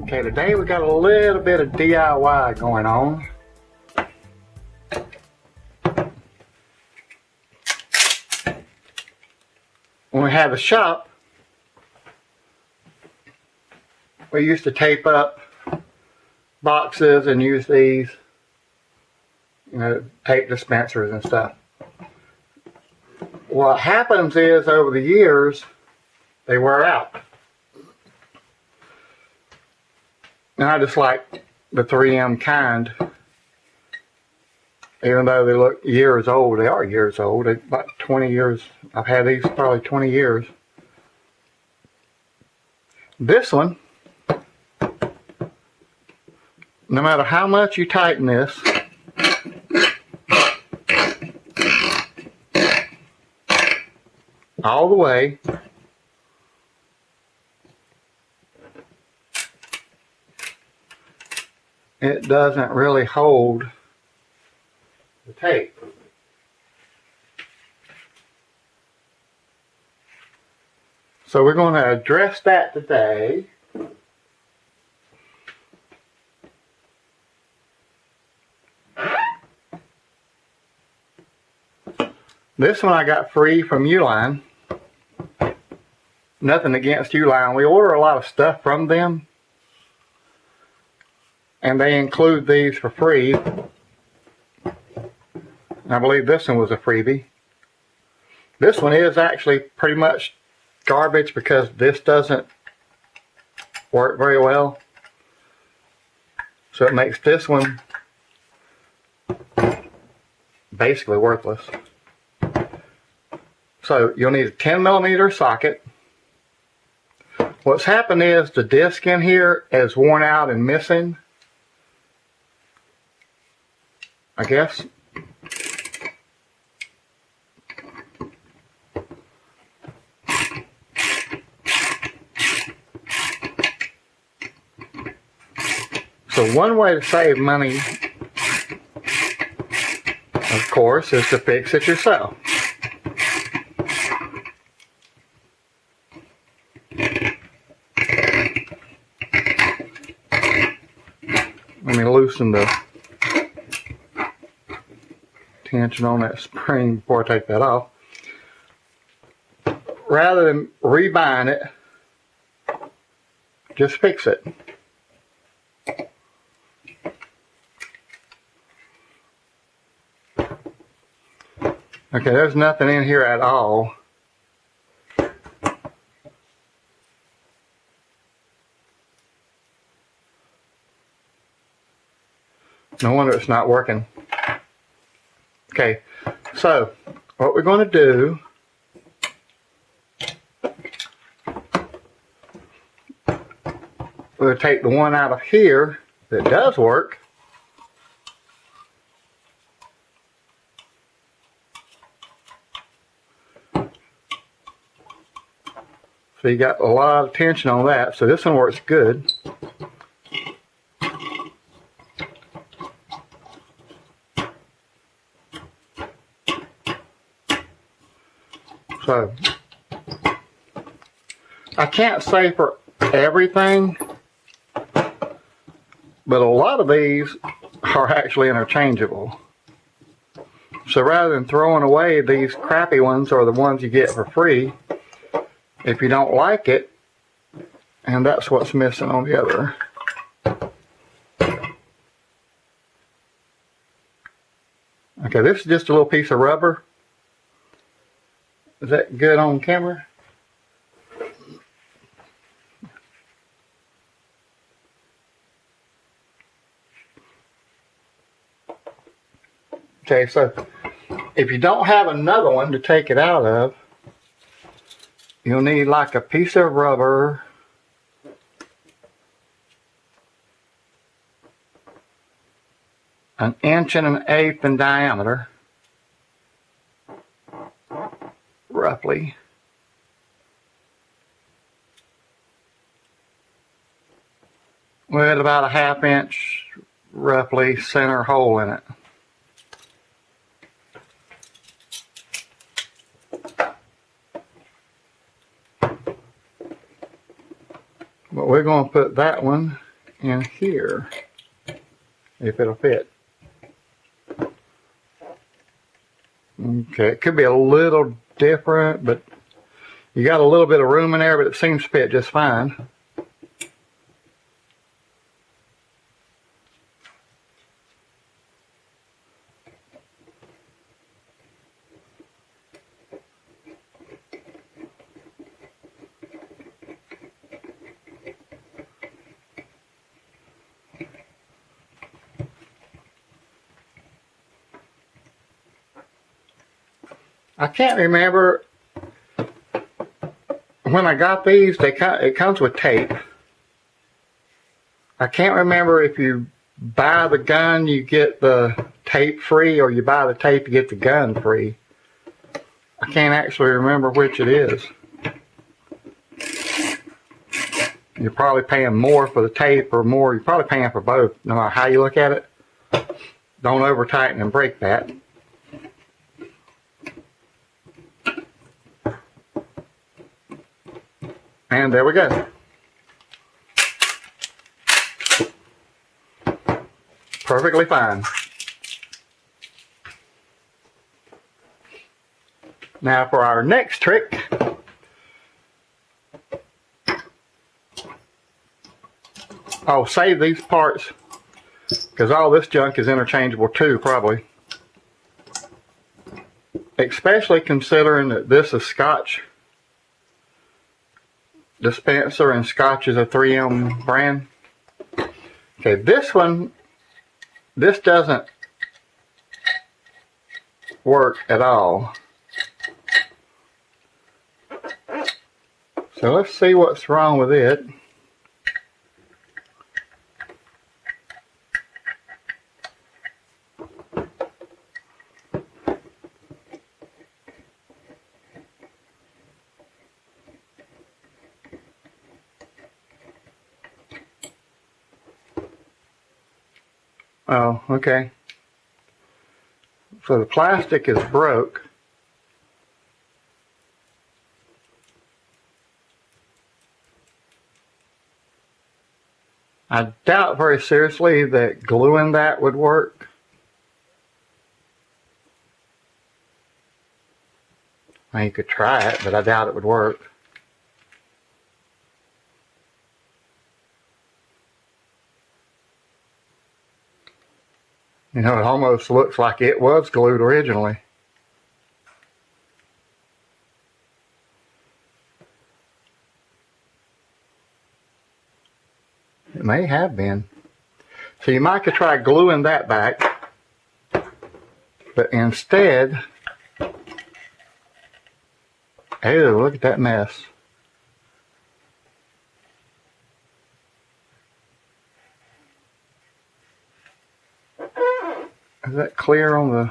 Okay, today we got a little bit of DIY going on. When we had the shop, we used to tape up boxes and use these, you know, tape dispensers and stuff. What happens is over the years, they wear out. And I just like the 3M kind. Even though they look years old, they are years old. They're about 20 years. I've had these probably 20 years. This one, no matter how much you tighten this, all the way, it doesn't really hold the tape. So we're going to address that today. This one I got free from Uline. Nothing against Uline. We order a lot of stuff from them, and they include these for free. I believe this one was a freebie. This one is actually pretty much garbage because this doesn't work very well. So it makes this one basically worthless. So you'll need a 10mm socket. What's happened is the disc in here is worn out and missing, I guess. So one way to save money, of course, is to fix it yourself. Let me loosen the tension on that spring before I take that off. Rather than rebind it, just fix it. Okay, there's nothing in here at all. No wonder it's not working. Okay, so what we're going to do, we'll take the one out of here that does work. So you got a lot of tension on that, so this one works good. So, I can't say for everything, but a lot of these are actually interchangeable. So rather than throwing away these crappy ones or the ones you get for free, if you don't like it, and that's what's missing on the other. Okay, this is just a little piece of rubber. Is that good on camera? Okay, so if you don't have another one to take it out of, you'll need like a piece of rubber an 1.1 in diameter, roughly. With about a 1/2 inch, roughly, center hole in it. But we're going to put that one in here, if it'll fit. Okay, it could be a little different, but you got a little bit of room in there, but it seems to fit just fine. I can't remember when I got these. It comes with tape. I can't remember if you buy the gun you get the tape free, or you buy the tape you get the gun free. I can't actually remember which it is. You're probably paying more for the tape, or more. You're probably paying for both, no matter how you look at it. Don't over tighten and break that. And there we go. Perfectly fine. Now for our next trick, I'll save these parts because all this junk is interchangeable too, probably. Especially considering that this is Scotch dispenser and Scotch is a 3M brand. Okay, this one, this doesn't work at all. So let's see what's wrong with it. Oh, okay. So the plastic is broke. I doubt very seriously that gluing that would work. I mean, you could try it, but I doubt it would work. You know, it almost looks like it was glued originally. It may have been. So you might could try gluing that back, but instead, ew, look at that mess. Is that clear on the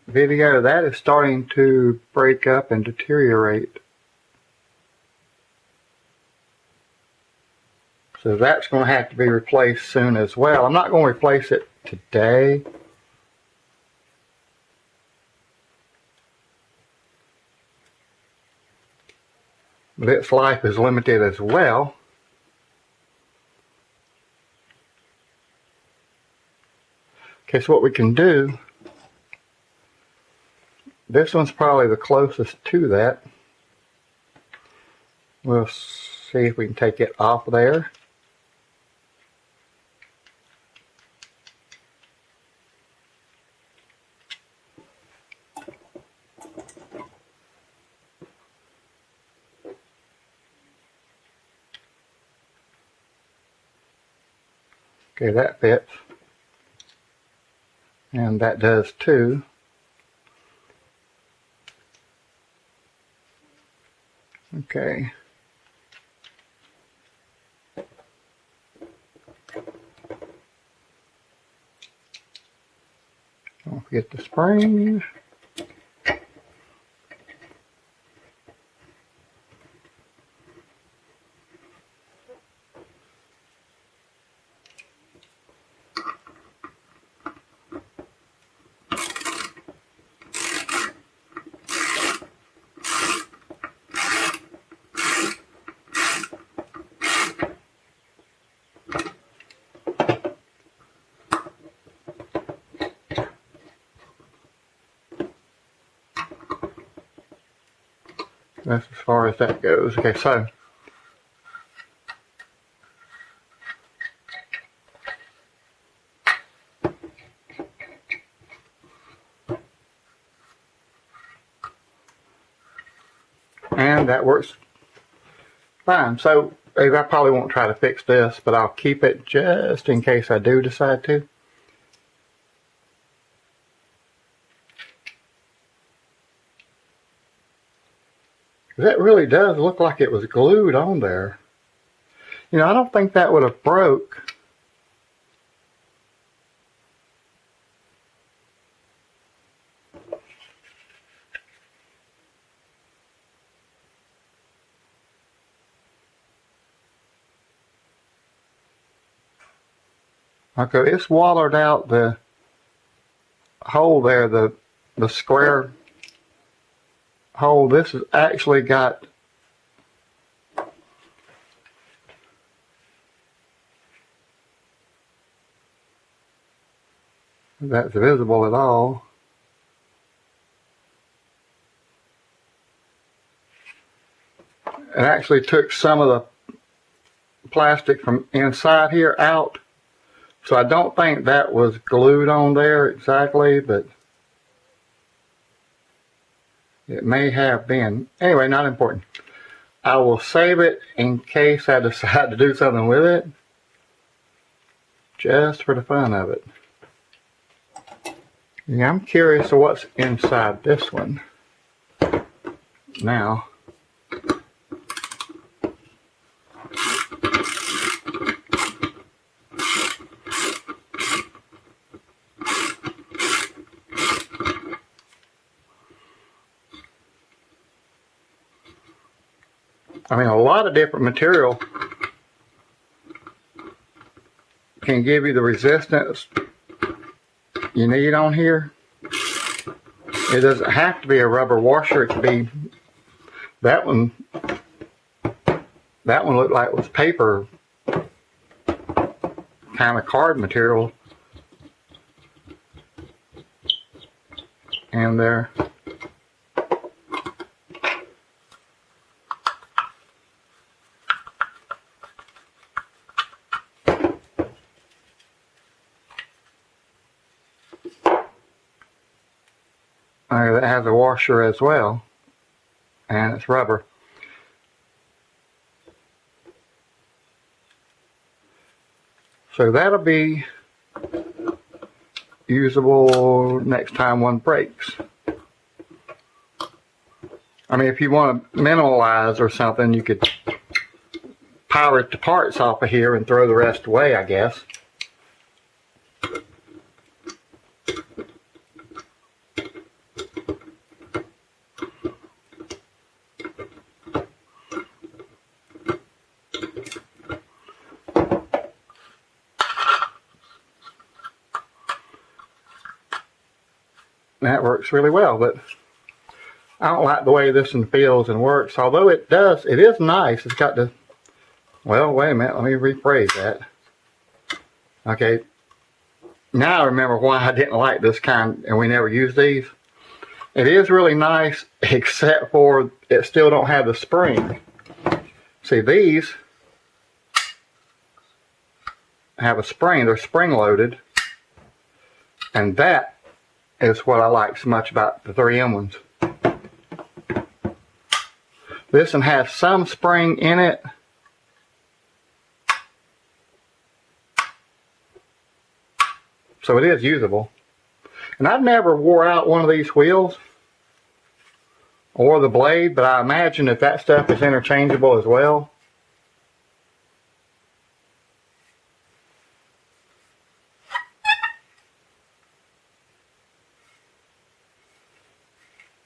video? That is starting to break up and deteriorate. So that's going to have to be replaced soon as well. I'm not going to replace it today. But its life is limited as well. Okay, so what we can do, this one's probably the closest to that. We'll see if we can take it off there. Okay, that fits. And that does too. Okay. Don't forget the springs. That's as far as that goes. Okay, so and that works fine. So I probably won't try to fix this, but I'll keep it just in case I do decide to. That really does look like it was glued on there. You know, I don't think that would have broke. Okay, it's wallowed out the hole there, the square hole. This has actually got if that's visible at all. It actually took some of the plastic from inside here out, so I don't think that was glued on there exactly, but it may have been. Anyway, not important. I will save it in case I decide to do something with it, just for the fun of it. Yeah, I'm curious to what's inside this one now. I mean, a lot of different material can give you the resistance you need on here. It doesn't have to be a rubber washer. It could be that one. That one looked like it was paper, kind of card material in there. That has a washer as well, and it's rubber. So that'll be usable next time one breaks. I mean, if you want to minimalize or something, you could pirate the parts off of here and throw the rest away, I guess. That works really well, but I don't like the way this one feels and works. Although it is nice. It's got the, well, wait a minute, let me rephrase that. Okay, now I remember why I didn't like this kind and we never used these. It is really nice, except for it still don't have the spring. See, these have a spring, they're spring loaded, and that is what I like so much about the 3M ones. This one has some spring in it. So it is usable. And I've never wore out one of these wheels or the blade, but I imagine that that stuff is interchangeable as well.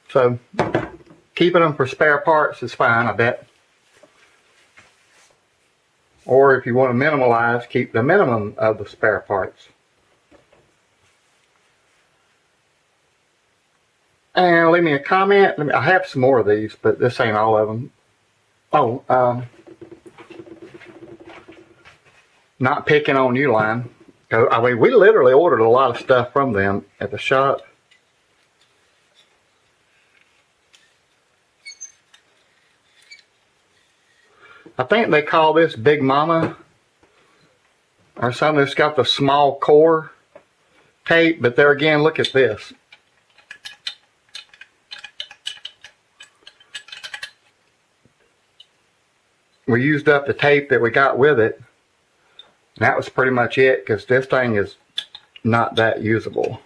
So keeping them for spare parts is fine, I bet. Or if you want to minimalize, keep the minimum of the spare parts. And leave me a comment. I have some more of these, but this ain't all of them. Oh, not picking on Uline. I mean, we literally ordered a lot of stuff from them at the shop. I think they call this Big Mama or something. It's got the small core tape, but there again, look at this. We used up the tape that we got with it. And that was pretty much it, because this thing is not that usable.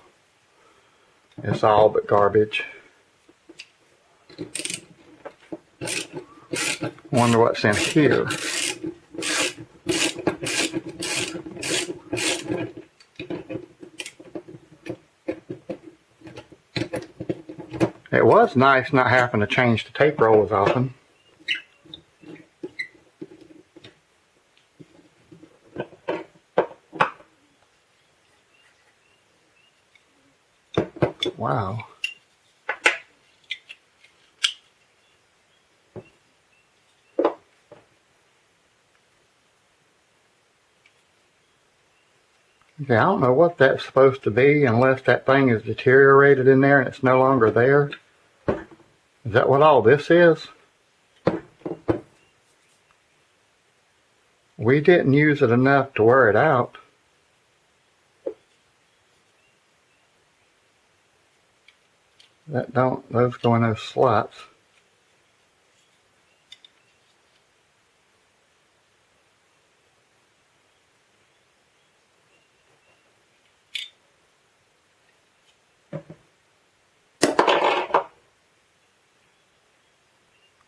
It's all but garbage. Wonder what's in here. It was nice not having to change the tape roll as often. Wow. Okay, I don't know what that's supposed to be unless that thing is deteriorated in there and it's no longer there. Is that what all this is? We didn't use it enough to wear it out. Those go in those slots.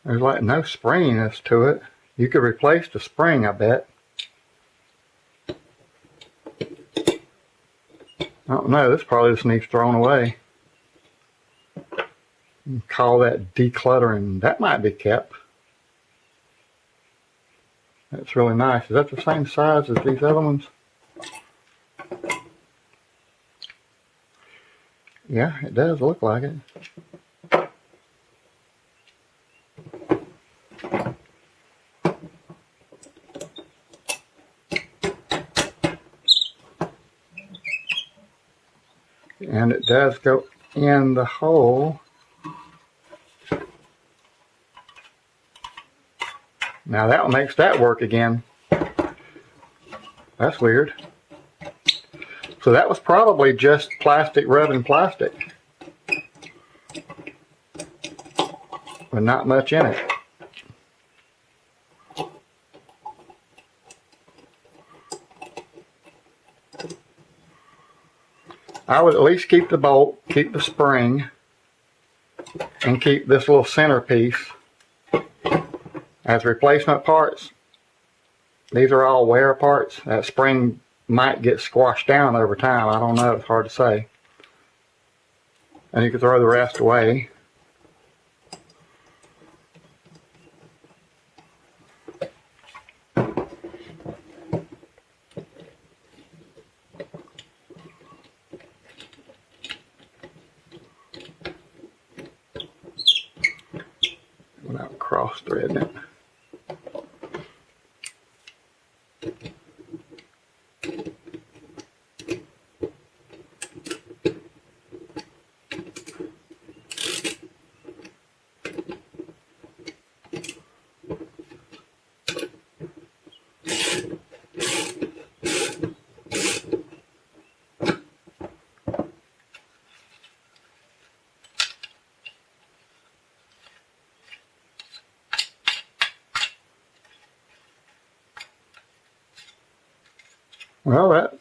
There's like no springiness to it. You could replace the spring, I bet. I don't know, this probably just needs thrown away. Call that decluttering. That might be kept. That's really nice. Is that the same size as these other ones? Yeah, it does look like it. And it does go in the hole. Now that makes that work again. That's weird. So that was probably just plastic rubbing plastic, but not much in it. I would at least keep the bolt, keep the spring, and keep this little centerpiece as replacement parts. These are all wear parts. That spring might get squashed down over time. I don't know. It's hard to say. And you can throw the rest away. Without cross-threading it. Well,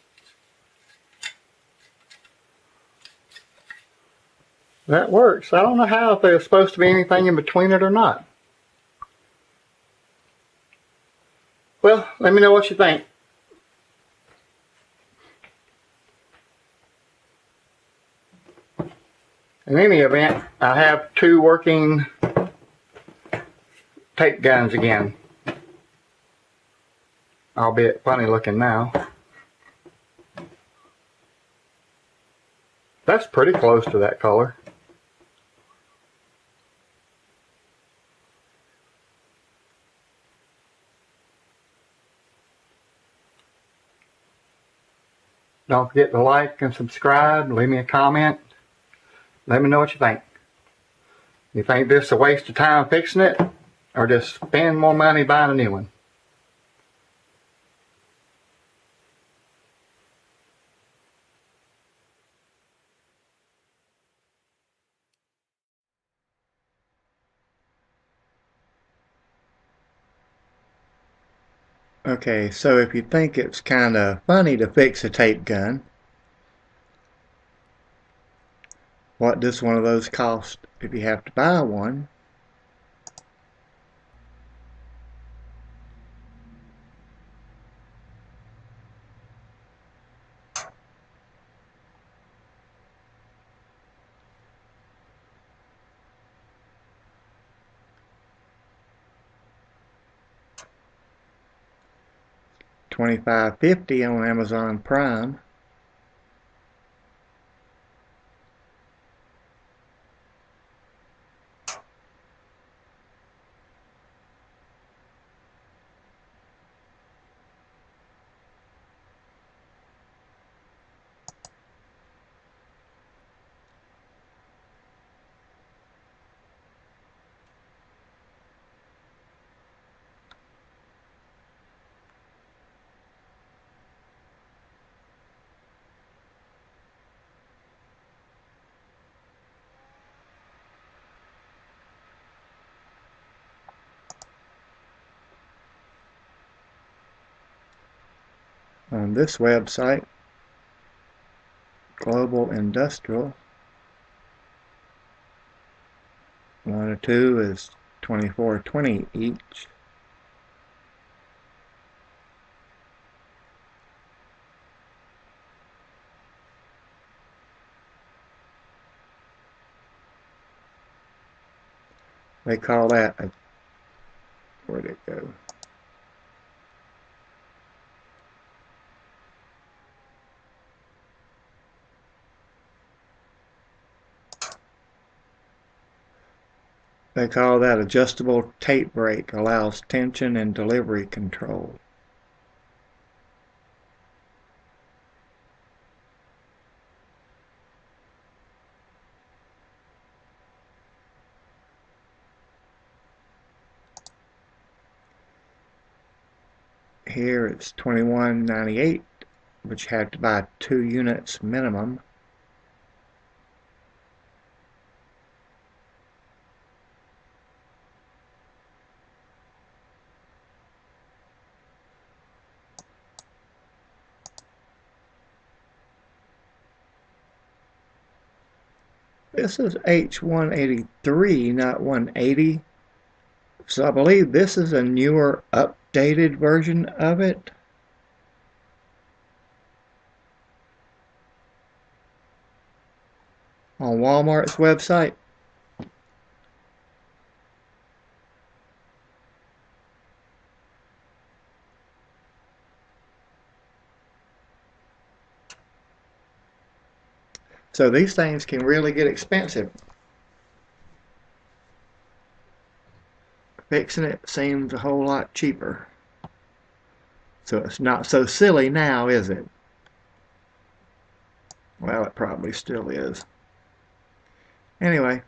that works. I don't know how, if there's supposed to be anything in between it or not. Well, let me know what you think. In any event, I have two working tape guns again. Albeit funny looking now. That's pretty close to that color. Don't forget to like and subscribe. Leave me a comment. Let me know what you think. You think this is a waste of time fixing it? or just spend more money buying a new one. Okay, so if you think it's kind of funny to fix a tape gun, what does one of those cost if you have to buy one? $25.50 on Amazon Prime. On this website, Global Industrial, one or two is $24.20 each. They call that a, where'd it go? They call that adjustable tape brake, allows tension and delivery control. Here it's $21.98, but you have to buy 2 units minimum. This is H183, not 180. So I believe this is a newer, updated version of it. On Walmart's website. So these things can really get expensive. Fixing it seems a whole lot cheaper. So it's not so silly now, is it? Well, it probably still is. Anyway.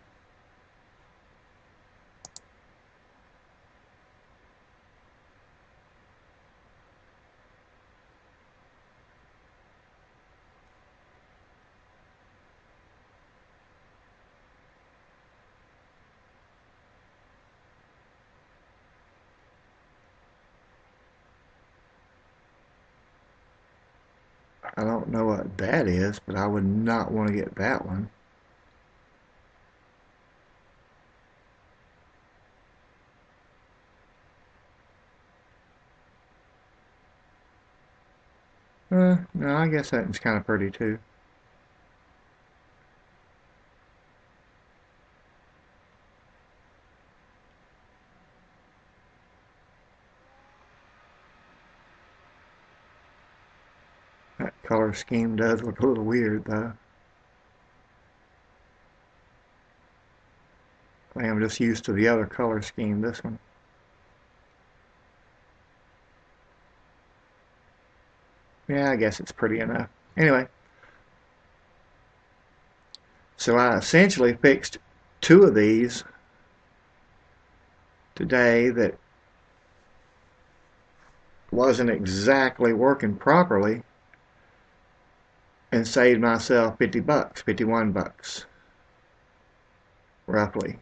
I don't know what that is, but I would not want to get that one. No, I guess that one's kind of pretty too. That color scheme does look a little weird though. I am just used to the other color scheme, this one. Yeah, I guess it's pretty enough. Anyway. So I essentially fixed 2 of these today that wasn't exactly working properly and saved myself $50, $51 roughly.